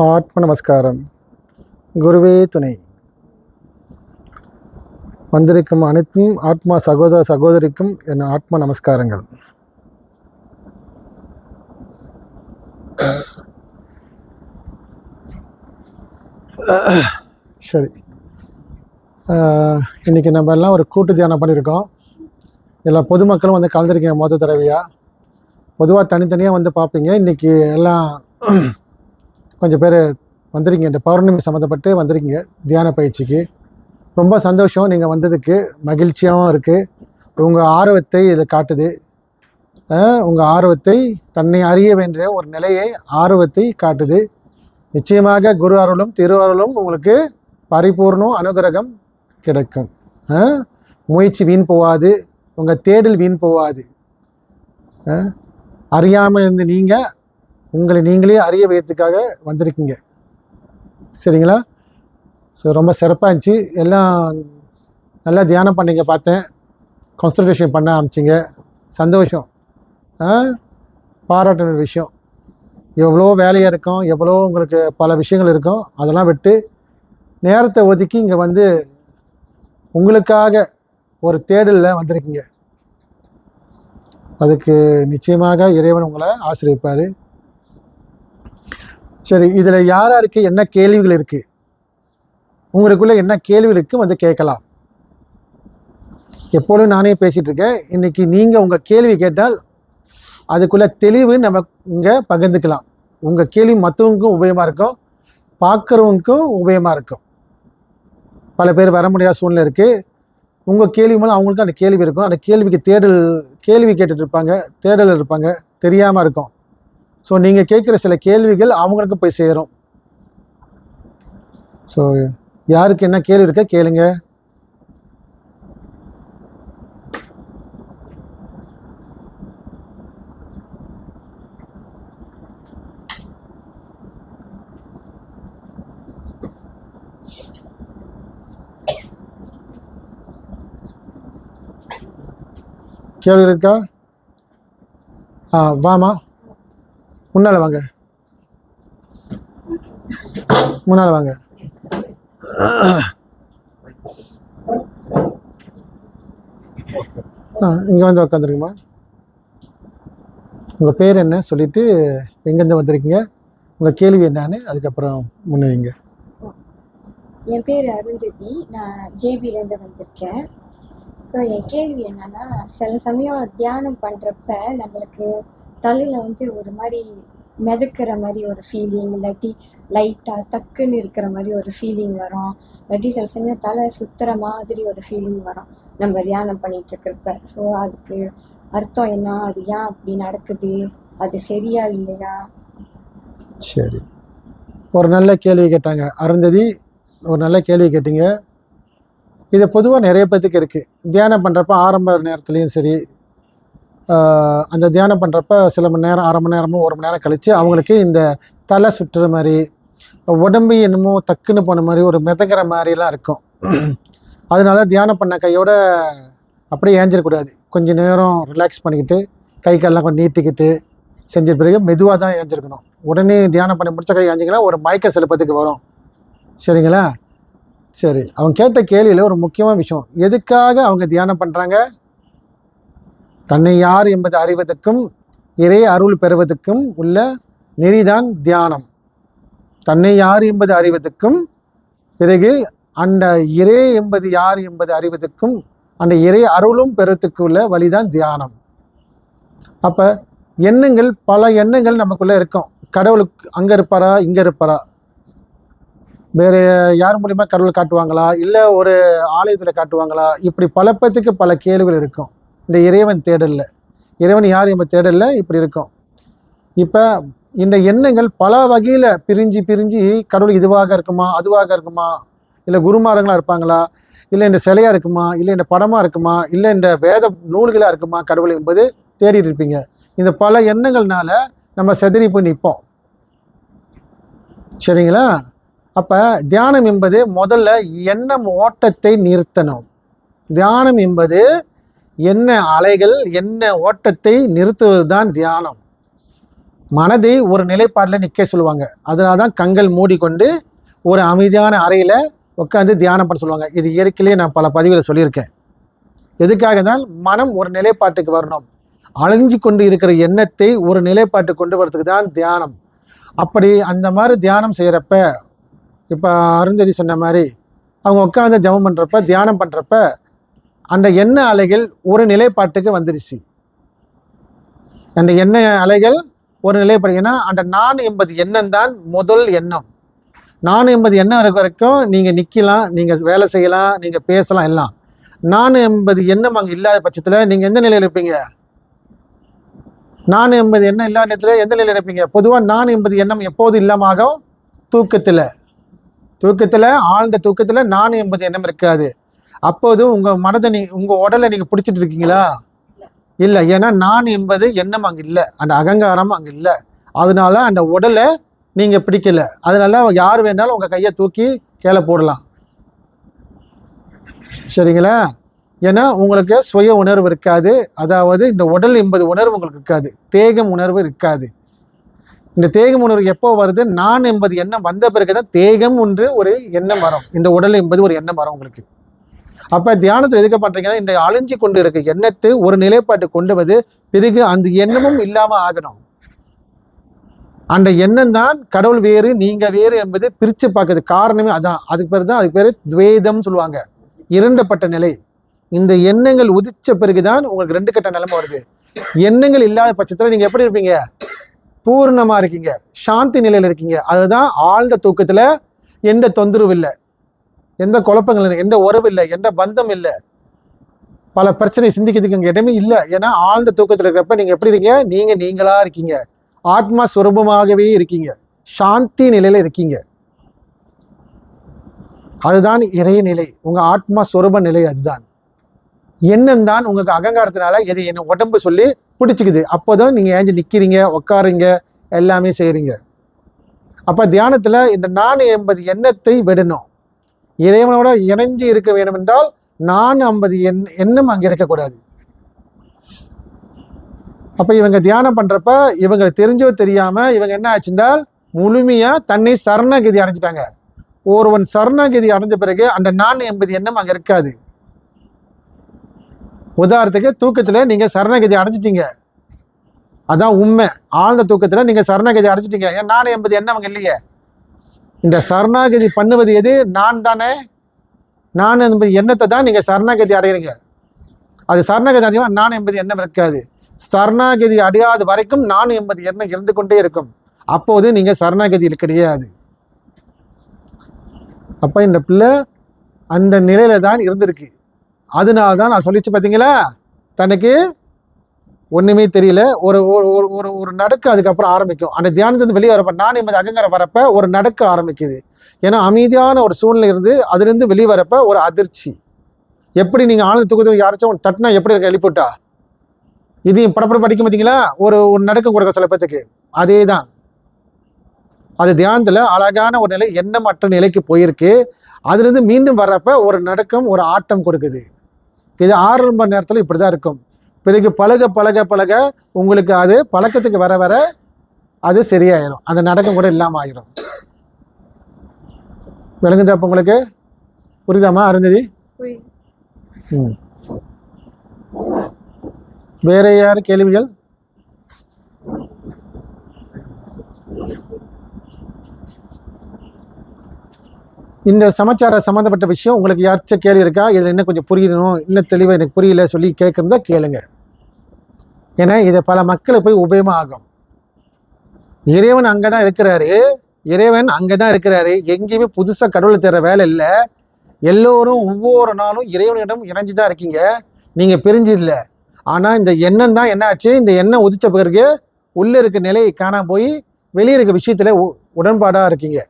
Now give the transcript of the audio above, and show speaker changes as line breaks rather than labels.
ஆத்ம நமஸ்காரம். குருவே துணை. வந்திருக்கும் அனைத்தும் ஆத்மா சகோதர சகோதரிக்கும் என் ஆத்ம நமஸ்காரங்கள். சரி, இன்றைக்கி நம்ம எல்லாம் ஒரு கூட்டு தியானம் பண்ணியிருக்கோம். எல்லா பொதுமக்களும் வந்து கலந்துருக்கீங்க. மொத தடவையாக பொதுவாக தனித்தனியாக வந்து பார்ப்பீங்க. இன்றைக்கி எல்லாம் கொஞ்சம் பேர் வந்திருக்கீங்க. இந்த பௌர்ணமி சம்மந்தப்பட்டு வந்திருக்கீங்க தியான பயிற்சிக்கு. ரொம்ப சந்தோஷம். நீங்கள் வந்ததுக்கு மகிழ்ச்சியாகவும் இருக்குது. உங்கள் ஆர்வத்தை இது காட்டுது. உங்கள் ஆர்வத்தை, தன்னை அறிய வேண்டிய ஒரு நிலையை, ஆர்வத்தை காட்டுது. நிச்சயமாக குரு அருளும் திரு அருளும் உங்களுக்கு பரிபூர்ணம் அனுகிரகம் கிடைக்கும். முயற்சி வீண் போகாது, உங்கள் தேடல் வீண் போகாது. அறியாமல் இருந்து நீங்கள் உங்களை நீங்களே அறிய வைக்கிறதுக்காக வந்திருக்கீங்க. சரிங்களா? ஸோ ரொம்ப சிறப்பாக இருந்துச்சு. எல்லாம் நல்லா தியானம் பண்ணிங்க. பார்த்தேன், கான்சன்ட்ரேஷன் பண்ண ஆரம்பிச்சிங்க. சந்தோஷம். பாராட்டுற விஷயம். எவ்வளோ வேலையாக இருக்கும், எவ்வளோ உங்களுக்கு பல விஷயங்கள் இருக்கும், அதெல்லாம் விட்டு நேரத்தை ஒதுக்கி இங்கே வந்து உங்களுக்காக ஒரு தேடலில் வந்திருக்கீங்க. அதுக்கு நிச்சயமாக இறைவன் உங்களை ஆசீர்வதிப்பார். சரி, இதில் யாருக்கு என்ன கேள்விகள் இருக்குது, உங்களுக்குள்ளே என்ன கேள்விகள் இருக்குது வந்து கேட்கலாம். எப்பொழுதும் நானே பேசிகிட்டு இருக்கேன். இன்றைக்கி நீங்கள் உங்கள் கேள்வி கேட்டால் அதுக்குள்ளே தெளிவு நம்ம இங்கே பகிர்ந்துக்கலாம். உங்கள் கேள்வி மற்றவங்களுக்கும் உபயோகமாக இருக்கும், பார்க்குறவங்களுக்கும் உபயோகமாக இருக்கும். பல பேர் வர முடியாத சூழ்நிலை இருக்குது. உங்கள் கேள்வி மூலம் அவங்களுக்கும் அந்த கேள்வி இருக்கும். அந்த கேள்விக்கு கேள்வி கேட்டுட்டு இருப்பாங்க, தேடல் இருப்பாங்க, தெரியாமல் இருக்கும். ஸோ நீங்கள் கேட்குற சில கேள்விகள் அவங்களுக்கு போய் சேரும். ஸோ யாருக்கு என்ன கேள்வி இருக்க கேளுங்க. கேள்வி இருக்கா? வாமா, முன்னால் வாங்க, முன்னால் வாங்க. இங்கே வந்து உட்காந்துருக்குமா. உங்கள் பேர் என்ன சொல்லிவிட்டு எங்கேருந்து வந்திருக்கீங்க, உங்கள் கேள்வி என்னன்னு அதுக்கப்புறம் முன்னுவீங்க.
என் பேர் அருந்ததி, நான் ஜேபிலேருந்து வந்திருக்கேன். ஸோ என் கேள்வி என்னன்னா, சில சமயம் தியானம் பண்ணுறப்ப நம்மளுக்கு தலையில் வந்து ஒரு மாதிரி மிதக்கிற மாதிரி ஒரு ஃபீலிங், இல்லாட்டி லைட்டாக டக்குன்னு இருக்கிற மாதிரி ஒரு ஃபீலிங் வரும், இல்லாட்டி சில சமயம் தலை சுற்றுற மாதிரி ஒரு ஃபீலிங் வரும் நம்ம தியானம் பண்ணிட்டு இருக்கிறப்ப. ஸோ அதுக்கு அர்த்தம் என்ன, அது ஏன் அப்படி நடக்குது, அது சரியா இல்லையா?
சரி, ஒரு நல்ல கேள்வி கேட்டாங்க அருந்ததி, ஒரு நல்ல கேள்வி கேட்டீங்க. இது பொதுவாக நிறைய பேத்துக்கு இருக்குது. தியானம் பண்ணுறப்ப ஆரம்ப நேரத்துலேயும் சரி, அந்த தியானம் பண்ணுறப்ப சில மணி நேரம், அரை மணி நேரமோ ஒரு மணி நேரம் கழித்து அவங்களுக்கு இந்த தலை சுற்றுற மாதிரி, உடம்பு என்னமோ டக்குன்னு போன மாதிரி, ஒரு மிதக்கிற மாதிரிலாம் இருக்கும். அதனால தியானம் பண்ண கையோட அப்படியே ஏஞ்சிடக்கூடாது. கொஞ்சம் நேரம் ரிலாக்ஸ் பண்ணிக்கிட்டு கை காலெலாம் கொஞ்சம் நீட்டிக்கிட்டு செஞ்ச பிறகு மெதுவாக தான் ஏஞ்சிருக்கணும். உடனே தியானம் பண்ணி முடிச்ச கை ஏஞ்சிங்கன்னா ஒரு மயக்க சிலப்பத்துக்கு வரும். சரிங்களா? சரி, அவங்க கேட்ட கேள்வியில் ஒரு முக்கியமான விஷயம், எதுக்காக அவங்க தியானம் பண்ணுறாங்க? தன்னை யார் என்பதை அறிவதற்கும் இறை அருள் பெறுவதற்கும் உள்ள நெறிதான் தியானம். தன்னை யார் என்பது அறிவதற்கும், பிறகு அந்த இறை என்பது யார் என்பது அறிவதற்கும், அந்த இறை அருளும் பெறுவதற்கு உள்ள வழிதான் தியானம். அப்போ எண்ணங்கள், பல எண்ணங்கள் நமக்குள்ளே இருக்கும். கடவுளுக்கு அங்கே இருப்பாரா, இங்கே இருப்பாரா, வேறு யார் மூலிமா கடவுள் காட்டுவாங்களா, இல்லை ஒரு ஆலயத்தில் காட்டுவாங்களா, இப்படி பல பேத்துக்கு பல கேள்விகள் இருக்கும். இந்த இறைவன் தேடலில், இறைவன் யார் என்பது தேடலில் இப்படி இருக்கும். இப்போ இந்த எண்ணங்கள் பல வகையில் பிரிஞ்சு பிரிஞ்சு கடவுள் இதுவாக இருக்குமா, அதுவாக இருக்குமா, இல்லை குருமாரங்களாக இருப்பாங்களா, இல்லை இந்த சிலையாக இருக்குமா, இல்லை இந்த படமாக இருக்குமா, இல்லை இந்த வேத நூல்களாக இருக்குமா கடவுள் என்பது தேடிட்டு இருப்பீங்க. இந்த பல எண்ணங்கள்னால நம்ம செதறி போய் நிற்போம். சரிங்களா? அப்போ தியானம் என்பது முதல்ல எண்ணம் ஓட்டத்தை நிறுத்தணும். தியானம் என்பது என்ன அலைகள், என்ன ஓட்டத்தை நிறுத்துவது தான் தியானம். மனதை ஒரு நிலைப்பாட்டில் நிற்க சொல்லுவாங்க. அதனால தான் கண்கள் மூடிக்கொண்டு ஒரு அமைதியான அறையில் உட்காந்து தியானம் பண்ண சொல்லுவாங்க. இது இயற்கையிலேயே நான் பல பதிவில் சொல்லியிருக்கேன். எதுக்காக தான் மனம் ஒரு நிலைப்பாட்டுக்கு வரணும். அழிஞ்சு கொண்டு இருக்கிற எண்ணத்தை ஒரு நிலைப்பாட்டு கொண்டு வரதுக்கு தான் தியானம். அப்படி அந்த மாதிரி தியானம் செய்கிறப்ப, இப்போ அருந்ததி சொன்ன மாதிரி அவங்க உட்காந்து ஜெபம் பண்ணுறப்ப, தியானம் பண்ணுறப்ப அந்த எண்ண அலைகள் ஒரு நிலைப்பாட்டுக்கு வந்துருச்சு. அந்த எண்ண அலைகள் ஒரு நிலைப்பாடு. ஏன்னா அந்த நான் என்பது எண்ணம் தான் முதல் எண்ணம். நான் என்பது எண்ணம் இருக்க வரைக்கும் நீங்கள் நிற்கலாம், நீங்கள் வேலை செய்யலாம், நீங்கள் பேசலாம் எல்லாம். நான் என்பது எண்ணம் அங்கே இல்லாத பட்சத்தில் நீங்கள் எந்த நிலையில் இருப்பீங்க? நான் என்பது எண்ணம் இல்லாத நேரத்தில் எந்த நிலையில் இருப்பீங்க? பொதுவாக நான் என்பது எண்ணம் எப்போது இல்லாமல் தூக்கத்தில். ஆழ்ந்த தூக்கத்தில் நான் என்பது எண்ணம் இருக்காது. அப்போது உங்கள் மனதை உங்கள் உடலை நீங்கள் பிடிச்சிட்டு இருக்கீங்களா? இல்லை. ஏன்னா நான் என்பது எண்ணம் அங்கே இல்லை, அந்த அகங்காரம் அங்கே இல்லை. அதனால அந்த உடலை நீங்கள் பிடிக்கல. அதனால யார் வேணாலும் உங்கள் கையை தூக்கி கீழே போடலாம். சரிங்களா? ஏன்னா உங்களுக்கு சுய உணர்வு இருக்காது. அதாவது இந்த உடல் என்பது உணர்வு உங்களுக்கு இருக்காது, தேகம் உணர்வு இருக்காது. இந்த தேகம் உணர்வு எப்போ வருது? நான் என்பது எண்ணம் வந்த பிறகுதான் தேகம் ஒன்று ஒரு எண்ணம் வரும், இந்த உடல் என்பது ஒரு எண்ணம் வரும் உங்களுக்கு. அப்போ தியானத்தில் எதுக்கு பண்ணுறீங்கன்னா, இந்த அழிஞ்சு கொண்டு இருக்க எண்ணத்தை ஒரு நிலைப்பாட்டு கொண்டு வந்து பிறகு அந்த எண்ணமும் இல்லாமல் ஆகணும். அந்த எண்ணம் தான் கடவுள் வேறு நீங்கள் வேறு என்பது பிரித்து பார்க்குறது காரணமே அதான். அதுக்கு பேர் தான், அதுக்கு பேர் துவேதம் சொல்லுவாங்க, இரண்டப்பட்ட நிலை. இந்த எண்ணங்கள் உதிச்ச பிறகுதான் உங்களுக்கு ரெண்டு கட்ட நிலைமை வருது. எண்ணங்கள் இல்லாத பட்சத்தில் நீங்கள் எப்படி இருப்பீங்க? பூர்ணமாக இருக்கீங்க, சாந்தி நிலையில் இருக்கீங்க. அதுதான் ஆழ்ந்த தூக்கத்தில் எந்த தொந்தரவு இல்லை, எந்த குழப்பங்கள் இல்லை, எந்த உறவு இல்லை, எந்த பந்தம் இல்லை, பல பிரச்சனை சிந்திக்கிறதுக்கு இங்கே இடமே இல்லை. ஏன்னா ஆழ்ந்த தூக்கத்தில் இருக்கிறப்ப நீங்கள் எப்படி இருக்கீங்க? நீங்கள் நீங்களாக இருக்கீங்க, ஆத்மா சுரூபமாகவே இருக்கீங்க, சாந்தி நிலையில் இருக்கீங்க. அதுதான் இறை நிலை, உங்கள் ஆத்மா சுரூப நிலை. அதுதான் எண்ணம் தான் உங்களுக்கு அகங்காரத்தினால எது என்ன உடம்பு சொல்லி பிடிச்சிக்குது. அப்போதான் நீங்கள் ஏஞ்சி நிற்கிறீங்க, உட்காருங்க, எல்லாமே செய்கிறீங்க. அப்போ தியானத்தில் இந்த நான் என்பது எண்ணத்தை விடணும். இறைவனோட இணைஞ்சு இருக்க வேண்டும் என்றால் நான் என்பது எண்ணம் அங்கே இருக்கக்கூடாது. அப்போ இவங்க தியானம் பண்ணுறப்ப இவங்க தெரிஞ்சோ தெரியாமல் இவங்க என்ன ஆச்சுன்றால் முழுமையாக தன்னை சரணகதி அடைஞ்சிட்டாங்க. ஒருவன் சரணகதி அடைஞ்ச பிறகு அந்த நான் என்பது எண்ணம் அங்கே இருக்காது. உதாரணத்துக்கு தூக்கத்தில் நீங்கள் சரணகதி அடைஞ்சிட்டீங்க, அதான் உண்மை. ஆழ்ந்த தூக்கத்தில் நீங்கள் சரணகதி அடைஞ்சிட்டீங்க, ஏன் நான் என்பது எண்ணம் அங்கே இல்லையே. இந்த சரணாகதி பண்ணுவது எது? நான் தானே. நான் என்பது எண்ணத்தை தான் நீங்கள் சரணாகதி அடைகிறீங்க. அது சரணாகதி அடைஞ்சா நான் என்பது எண்ணம் இருக்காது. சரணாகதி அடையாத வரைக்கும் நான் என்பது எண்ணம் இருந்து கொண்டே இருக்கும். அப்போது நீங்கள் சரணாகதியில் கிடையாது. அப்போ இந்த பிள்ளை அந்த நிலையில தான் இருந்திருக்கு. அதனால தான் நான் சொல்லிச்சு பார்த்தீங்களா, தனக்கு ஒன்றுமே தெரியல, ஒரு ஒரு ஒரு நடுக்கு அதுக்கப்புறம் ஆரம்பிக்கும். அந்த தியானத்துலேருந்து வெளியே வரப்ப நான் என்பது அகங்காரம் வரப்ப ஒரு நடுக்க ஆரம்பிக்குது. ஏன்னா அமைதியான ஒரு சூழ்நிலை இருந்து அதுலேருந்து வெளியே வரப்ப ஒரு அதிர்ச்சி. எப்படி நீங்கள் ஆழ்ந்த தூக்கத்தை யாராச்சும் தட்டினா எப்படி இருக்க எழுப்பிவிட்டா இதையும் படப்பட படிக்க பார்த்தீங்களா, ஒரு ஒரு நடுக்கம் கொடுக்க சில பேத்துக்கு. அதே தான் அது தியானத்தில் அழகான ஒரு நிலை, எண்ணமற்ற நிலைக்கு போயிருக்கு. அதுலேருந்து மீண்டும் வர்றப்ப ஒரு நடுக்கம், ஒரு ஆட்டம் கொடுக்குது. இது ஆரம்ப நேரத்தில் இப்படி தான் இருக்கும். பிறகு பழக பழக பழக உங்களுக்கு அது பழக்கத்துக்கு வர வர அது சரியாயிடும், அந்த நடக்கம் கூட இல்லாமல் ஆயிரும். விளங்குதா? அப்போ உங்களுக்கு புரியுதாமா அருந்ததி? வேற யார் கேள்விகள்? இந்த சமாச்சார சம்மந்தப்பட்ட விஷயம் உங்களுக்கு யாராச்சும் கேள்வி இருக்கா? இதில் என்ன கொஞ்சம் புரியணும், இன்னும் தெளிவாக எனக்கு புரியல சொல்லி கேட்குறதா கேளுங்க. ஏன்னா இதை பல மக்களுக்கு போய் உபயோகமாக ஆகும். இறைவன் அங்கே தான் இருக்கிறாரு, இறைவன் அங்கே தான் இருக்கிறாரு. எங்கேயுமே புதுசாக கடவுளை தர வேலை இல்லை. எல்லோரும் ஒவ்வொரு நாளும் இறைவனிடம் இணைஞ்சு தான் இருக்கீங்க, நீங்கள் பிரிஞ்சு இல்லை. ஆனால் இந்த எண்ணம் தான் என்ன ஆச்சு, இந்த எண்ணம் உதித்த பிறகு உள்ளே இருக்க நிலையை காணாம போய் வெளியே இருக்க விஷயத்தில் உடன்பாடாக இருக்கீங்க.